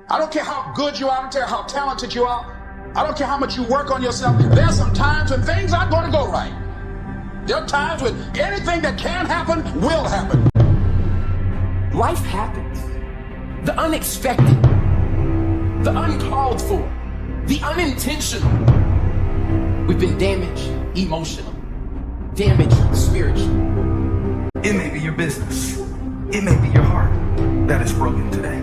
I don't care how good you are. I don't care how talented you are. I don't care how much you work on yourself. There are some times when things aren't going to go right. There are times when anything that can happen will happen. Life happens. The unexpected, the uncalled for, the unintentional. We've been damaged emotionally, damaged spiritually. It may be your business. It may be your heart that is broken today.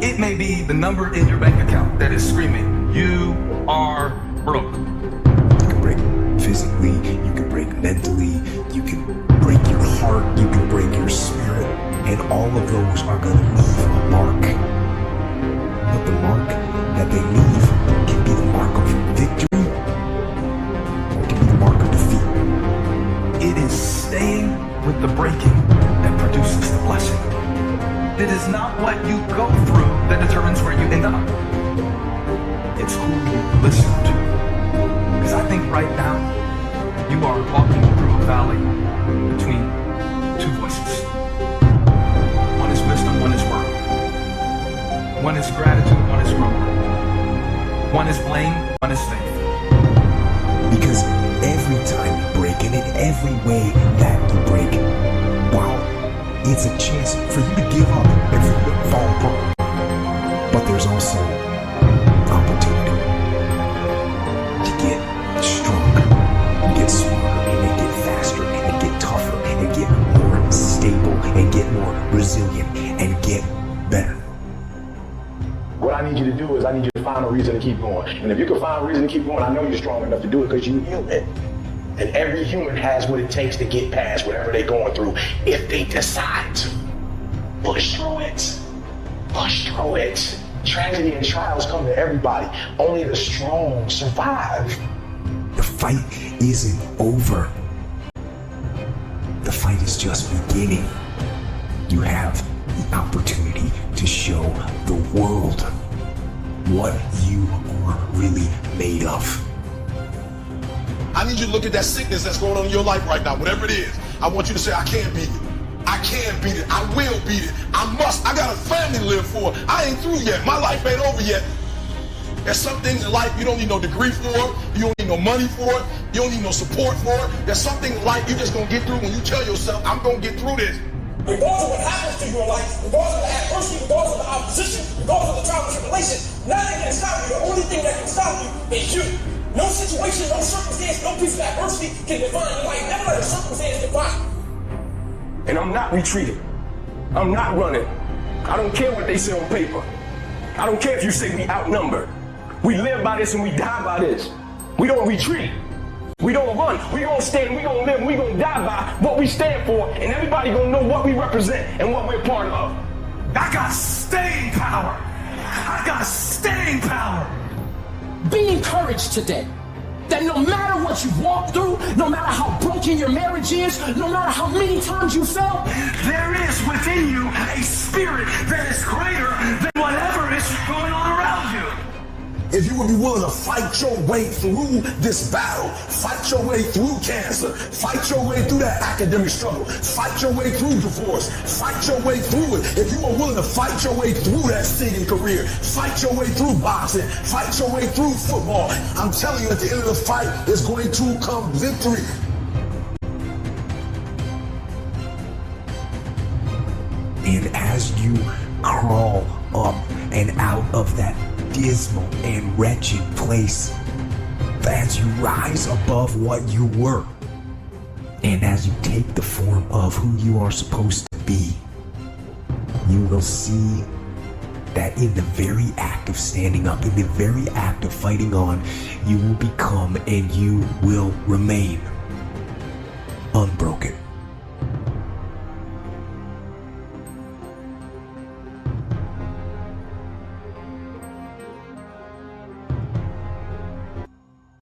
It may be the number in your bank account that is screaming, "You are broke." You can break physically, you can break mentally, you can break your heart, you can break your spirit, and all of those are going to leave a mark. But the mark that they leave can be the mark of victory, or it can be the mark of defeat. It is staying with the breaking that produces the blessing. It is not what you go through that determines where you end up. It's who you listen to. Because I think right now, you are walking through a valley between two voices. One is wisdom, one is word. One is gratitude, one is grumbling. One is blame, one is faith. Because every time you break, and in every way that you break, wow, it's a chance for you to give up and for you to fall apart. But there's also opportunity to get stronger, and get smarter, and get faster, and get tougher, and get more stable, and get more resilient, and get better. What I need you to do is I need you to find a reason to keep going. And if you can find a reason to keep going, I know you're strong enough to do it because you're human. And every human has what it takes to get past whatever they're going through if they decide to. Push through it. Push through it. Tragedy and trials come to everybody. Only the strong survive. The fight isn't over. The fight is just beginning. You have the opportunity to show the world what you are really made of. I need you to look at that sickness that's going on in your life right now, whatever it is. I want you to say, I can't beat it. I can beat it. I will beat it. I must. I got a family to live for. I ain't through yet. My life ain't over yet. There's some things in life you don't need no degree for. You don't need no money for it. You don't need no support for it. There's something in life you just going to get through when you tell yourself, I'm going to get through this. Regardless of what happens to you in life, regardless of the adversity, regardless of the opposition, regardless of the trial and tribulation, nothing can stop you. The only thing that can stop you is you. No situation, no circumstance, no piece of adversity can define your life. Never let a circumstance define you. And I'm not retreating. I'm not running. I don't care what they say on paper. I don't care if you say we outnumbered. We live by this and we die by this. We don't retreat. We don't run. We gonna stand, we gonna live, we gonna die by what we stand for, and everybody gonna know what we represent and what we're part of. I got staying power. I got staying power. Be encouraged today that no matter what you've walked through, no matter how broken your marriage is, no matter how many times you fell, there is within you a spirit that is greater than whatever is going on around you. If you would be willing to fight your way through this battle, fight your way through cancer, fight your way through that academic struggle, fight your way through divorce, fight your way through it. If you are willing to fight your way through that singing career, fight your way through boxing, fight your way through football, I'm telling you at the end of the fight is going to come victory. And as you crawl up and out of that dismal and wretched place, as you rise above what you were, and as you take the form of who you are supposed to be, you will see that in the very act of standing up, in the very act of fighting on, you will become and you will remain unbroken.